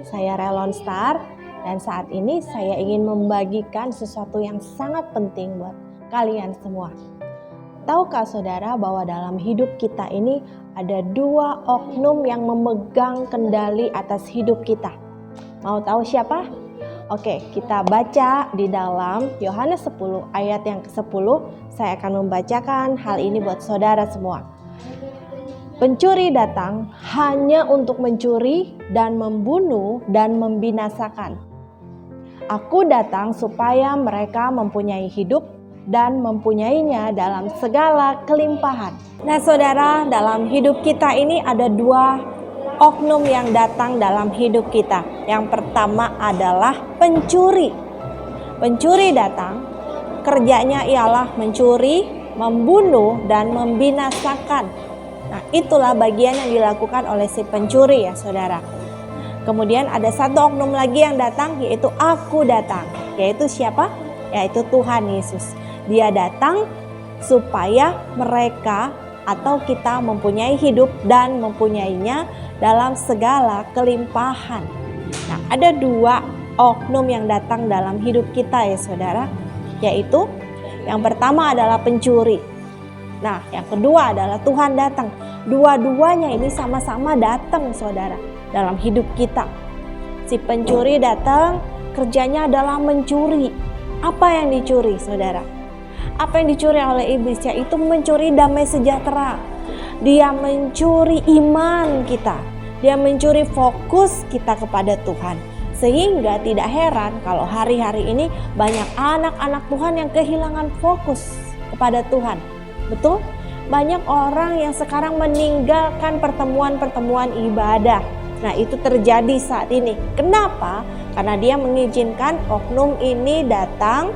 saya Relon Star dan saat ini saya ingin membagikan sesuatu yang sangat penting buat kalian semua. Tahukah saudara bahwa dalam hidup kita ini ada dua oknum yang memegang kendali atas hidup kita? Mau tahu siapa? Oke, kita baca di dalam Yohanes 10 ayat yang ke-10. Saya akan membacakan hal ini buat saudara semua. Pencuri datang hanya untuk mencuri dan membunuh dan membinasakan. Aku datang supaya mereka mempunyai hidup dan mempunyainya dalam segala kelimpahan. Nah saudara, dalam hidup kita ini ada dua oknum yang datang dalam hidup kita. Yang pertama adalah pencuri. Pencuri datang, kerjanya ialah mencuri, membunuh, dan membinasakan. Nah, itulah bagian yang dilakukan oleh si pencuri ya saudara. Kemudian ada satu oknum lagi yang datang, yaitu aku datang. Yaitu siapa? Yaitu Tuhan Yesus. Dia datang supaya mereka atau kita mempunyai hidup dan mempunyainya dalam segala kelimpahan. Nah, ada dua oknum yang datang dalam hidup kita ya saudara. Yaitu yang pertama adalah pencuri. Nah, yang kedua adalah Tuhan datang. Dua-duanya ini sama-sama datang saudara dalam hidup kita. Si pencuri datang, kerjanya adalah mencuri. Apa yang dicuri saudara? Apa yang dicuri oleh iblis? Yaitu mencuri damai sejahtera. Dia mencuri iman kita. Dia mencuri fokus kita kepada Tuhan. Sehingga tidak heran kalau hari-hari ini banyak anak-anak Tuhan yang kehilangan fokus kepada Tuhan. Betul? Banyak orang yang sekarang meninggalkan pertemuan-pertemuan ibadah. Nah, itu terjadi saat ini. Kenapa? Karena dia mengizinkan oknum ini datang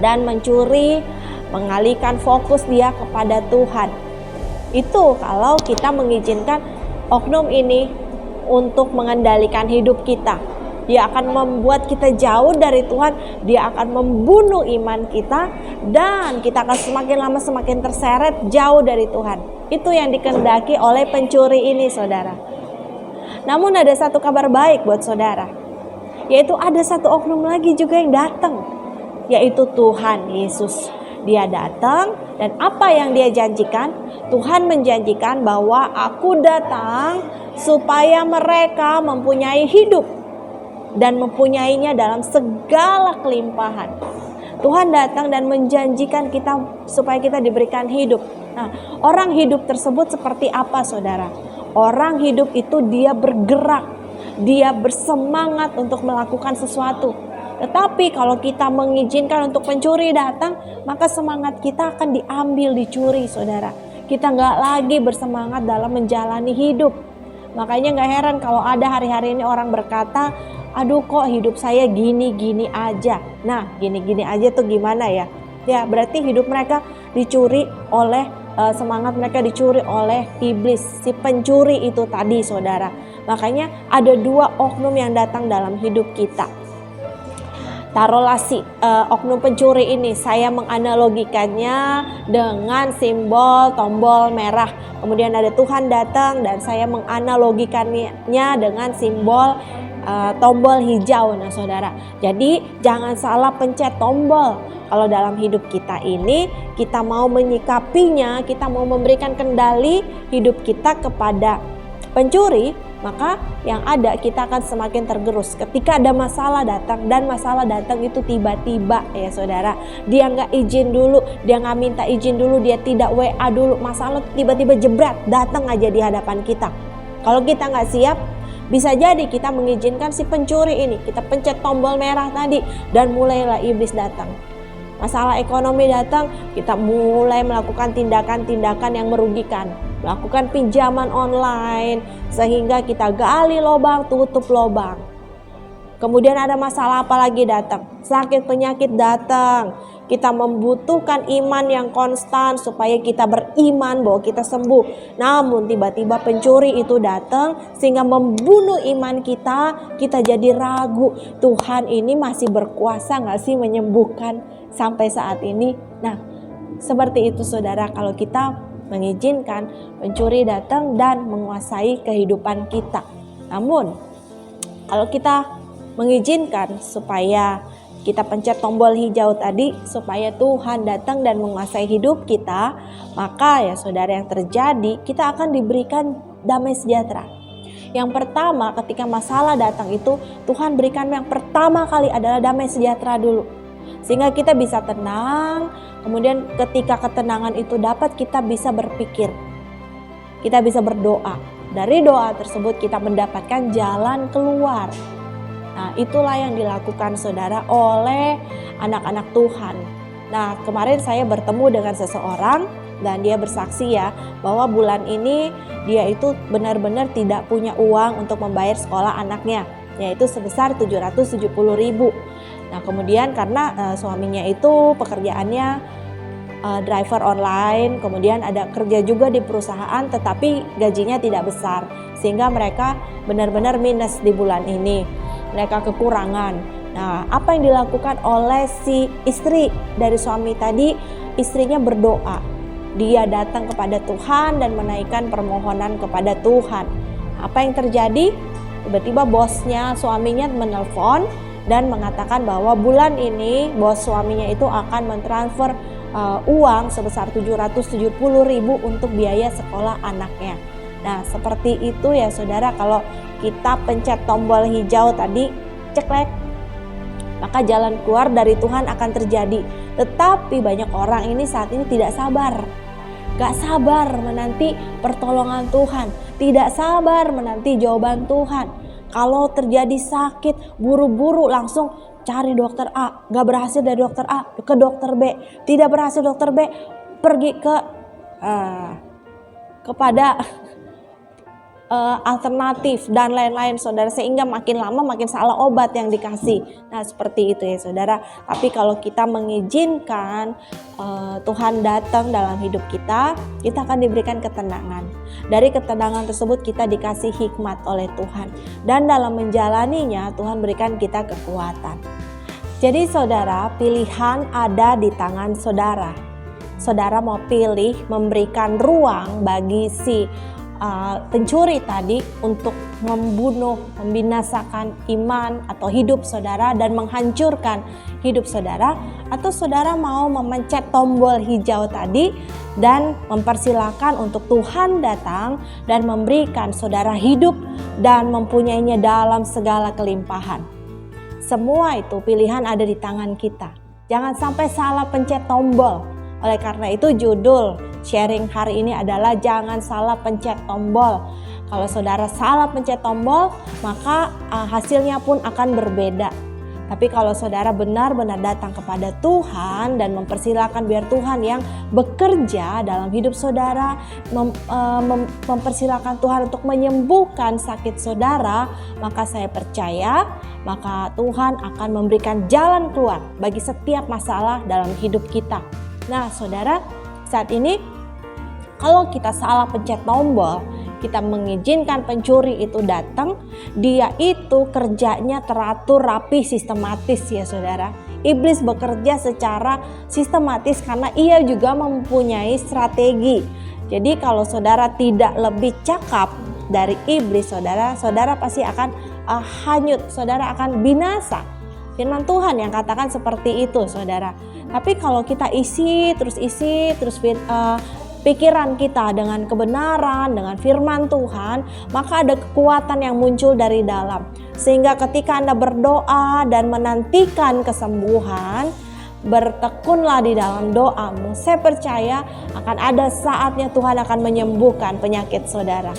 dan mencuri, mengalihkan fokus dia kepada Tuhan. Itu kalau kita mengizinkan oknum ini untuk mengendalikan hidup kita. Dia akan membuat kita jauh dari Tuhan. Dia akan membunuh iman kita. Dan kita akan semakin lama semakin terseret jauh dari Tuhan. Itu yang dikehendaki oleh pencuri ini saudara. Namun ada satu kabar baik buat saudara. Yaitu ada satu oknum lagi juga yang datang. Yaitu Tuhan Yesus. Dia datang dan apa yang dia janjikan? Tuhan menjanjikan bahwa aku datang supaya mereka mempunyai hidup. Dan mempunyainya dalam segala kelimpahan. Tuhan datang dan menjanjikan kita supaya kita diberikan hidup. Nah, orang hidup tersebut seperti apa saudara? Orang hidup itu dia bergerak, dia bersemangat untuk melakukan sesuatu. Tetapi kalau kita mengizinkan untuk pencuri datang, maka semangat kita akan diambil, dicuri saudara. Kita nggak lagi bersemangat dalam menjalani hidup. Makanya nggak heran kalau ada hari-hari ini orang berkata, aduh kok hidup saya gini-gini aja. Nah, gini-gini aja tuh gimana ya? Ya berarti hidup mereka dicuri oleh, semangat mereka dicuri oleh iblis, si pencuri itu tadi saudara. Makanya ada dua oknum yang datang dalam hidup kita. Taruhlah si oknum pencuri ini, saya menganalogikannya dengan simbol tombol merah. Kemudian ada Tuhan datang dan saya menganalogikannya dengan simbol tombol hijau. Nah saudara, jadi jangan salah pencet tombol. Kalau dalam hidup kita ini, kita mau menyikapinya, kita mau memberikan kendali hidup kita kepada pencuri, maka yang ada kita akan semakin tergerus. Ketika ada masalah datang, dan masalah datang itu tiba-tiba ya saudara. Dia nggak izin dulu, dia nggak minta izin dulu, dia tidak WA dulu. Masalah tiba-tiba jebret, datang aja di hadapan kita. Kalau kita nggak siap, bisa jadi kita mengizinkan si pencuri ini, kita pencet tombol merah tadi dan mulailah iblis datang. Masalah ekonomi datang, kita mulai melakukan tindakan-tindakan yang merugikan. Melakukan pinjaman online sehingga kita gali lubang, tutup lubang. Kemudian ada masalah apa lagi datang? Sakit penyakit datang. Kita membutuhkan iman yang konstan supaya kita beriman bahwa kita sembuh. Namun tiba-tiba pencuri itu datang sehingga membunuh iman kita. Kita jadi ragu, Tuhan ini masih berkuasa gak sih menyembuhkan sampai saat ini? Nah, seperti itu saudara, kalau kita mengizinkan pencuri datang dan menguasai kehidupan kita. Namun Kalau kita mengizinkan supaya kita pencet tombol hijau tadi supaya Tuhan datang dan menguasai hidup kita, maka ya saudara, yang terjadi kita akan diberikan damai sejahtera. Yang pertama, ketika masalah datang itu, Tuhan berikan yang pertama kali adalah damai sejahtera dulu, sehingga kita bisa tenang. Kemudian ketika ketenangan itu dapat, kita bisa berpikir, kita bisa berdoa. Dari doa tersebut kita mendapatkan jalan keluar. Nah, itulah yang dilakukan saudara oleh anak-anak Tuhan. Nah, kemarin saya bertemu dengan seseorang dan dia bersaksi ya bahwa bulan ini dia itu benar-benar tidak punya uang untuk membayar sekolah anaknya, yaitu sebesar 770.000. Nah, kemudian karena suaminya itu pekerjaannya driver online, kemudian ada kerja juga di perusahaan tetapi gajinya tidak besar, sehingga mereka benar-benar minus di bulan ini. Mereka kekurangan. Nah, apa yang dilakukan oleh si istri dari suami tadi? Istrinya berdoa. Dia datang kepada Tuhan dan menaikkan permohonan kepada Tuhan. Apa yang terjadi? Tiba-tiba bosnya, suaminya menelpon dan mengatakan bahwa bulan ini bos suaminya itu akan mentransfer uang sebesar 770.000 untuk biaya sekolah anaknya. Nah, seperti itu ya saudara, kalau kita pencet tombol hijau tadi, ceklek, maka jalan keluar dari Tuhan akan terjadi. Tetapi banyak orang ini saat ini tidak sabar. Gak sabar menanti pertolongan Tuhan, tidak sabar menanti jawaban Tuhan. Kalau terjadi sakit, buru-buru langsung cari dokter A, gak berhasil dari dokter A ke dokter B, tidak berhasil dokter B, pergi kepada alternatif dan lain-lain saudara, sehingga makin lama makin salah obat yang dikasih. Nah, seperti itu ya saudara. Tapi kalau kita mengizinkan Tuhan datang dalam hidup kita, kita akan diberikan ketenangan. Dari ketenangan tersebut kita dikasih hikmat oleh Tuhan, dan dalam menjalaninya Tuhan berikan kita kekuatan. Jadi saudara, pilihan ada di tangan saudara. Saudara mau pilih memberikan ruang bagi si pencuri tadi untuk membunuh, membinasakan iman atau hidup saudara dan menghancurkan hidup saudara, atau saudara mau memencet tombol hijau tadi dan mempersilahkan untuk Tuhan datang dan memberikan saudara hidup dan mempunyainya dalam segala kelimpahan. Semua itu pilihan ada di tangan kita. Jangan sampai salah pencet tombol. Oleh karena itu judul sharing hari ini adalah jangan salah pencet tombol. Kalau saudara salah pencet tombol, maka hasilnya pun akan berbeda. Tapi kalau saudara benar-benar datang kepada Tuhan dan mempersilahkan biar Tuhan yang bekerja dalam hidup saudara, mempersilahkan Tuhan untuk menyembuhkan sakit saudara, maka saya percaya maka Tuhan akan memberikan jalan keluar bagi setiap masalah dalam hidup kita. Nah saudara, saat ini kalau kita salah pencet tombol, kita mengizinkan pencuri itu datang, dia itu kerjanya teratur, rapi, sistematis ya saudara. Iblis bekerja secara sistematis karena ia juga mempunyai strategi. Jadi kalau saudara tidak lebih cakap dari iblis saudara, saudara pasti akan hanyut, saudara akan binasa. Firman Tuhan yang katakan seperti itu saudara. Tapi kalau kita isi terus pikiran kita dengan kebenaran, dengan firman Tuhan, maka ada kekuatan yang muncul dari dalam. Sehingga ketika Anda berdoa dan menantikan kesembuhan, bertekunlah di dalam doamu. Saya percaya akan ada saatnya Tuhan akan menyembuhkan penyakit saudara.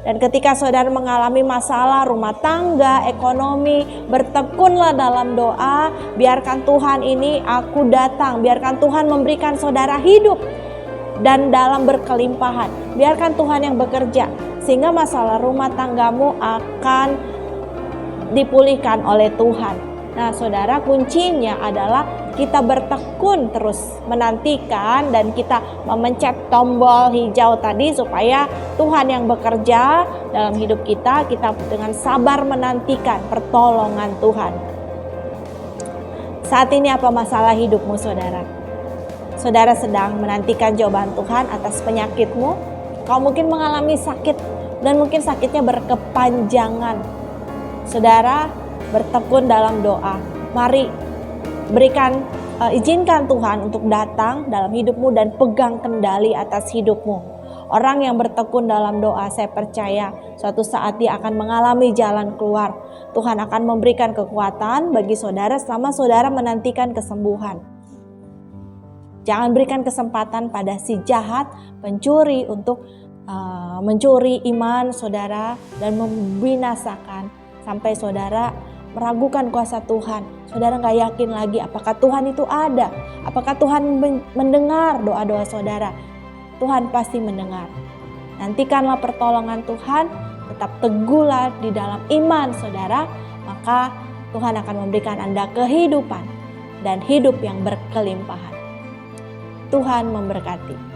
Dan ketika saudara mengalami masalah rumah tangga, ekonomi, bertekunlah dalam doa, biarkan Tuhan ini aku datang, biarkan Tuhan memberikan saudara hidup dan dalam berkelimpahan. Biarkan Tuhan yang bekerja sehingga masalah rumah tanggamu akan dipulihkan oleh Tuhan. Nah saudara, kuncinya adalah kita bertekun terus menantikan dan kita memencet tombol hijau tadi supaya Tuhan yang bekerja dalam hidup kita, kita dengan sabar menantikan pertolongan Tuhan. Saat ini apa masalah hidupmu saudara? Saudara sedang menantikan jawaban Tuhan atas penyakitmu. Kau mungkin mengalami sakit dan mungkin sakitnya berkepanjangan. saudara bertekun dalam doa. Mari izinkan Tuhan untuk datang dalam hidupmu dan pegang kendali atas hidupmu. Orang yang bertekun dalam doa, saya percaya suatu saat dia akan mengalami jalan keluar. Tuhan akan memberikan kekuatan bagi saudara selama saudara menantikan kesembuhan. Jangan berikan kesempatan pada si jahat, pencuri untuk mencuri iman saudara dan membinasakan sampai saudara meragukan kuasa Tuhan. Saudara gak yakin lagi apakah Tuhan itu ada, apakah Tuhan mendengar doa-doa saudara. Tuhan pasti mendengar. Nantikanlah pertolongan Tuhan, tetap teguhlah di dalam iman saudara, maka Tuhan akan memberikan Anda kehidupan dan hidup yang berkelimpahan. Tuhan memberkati.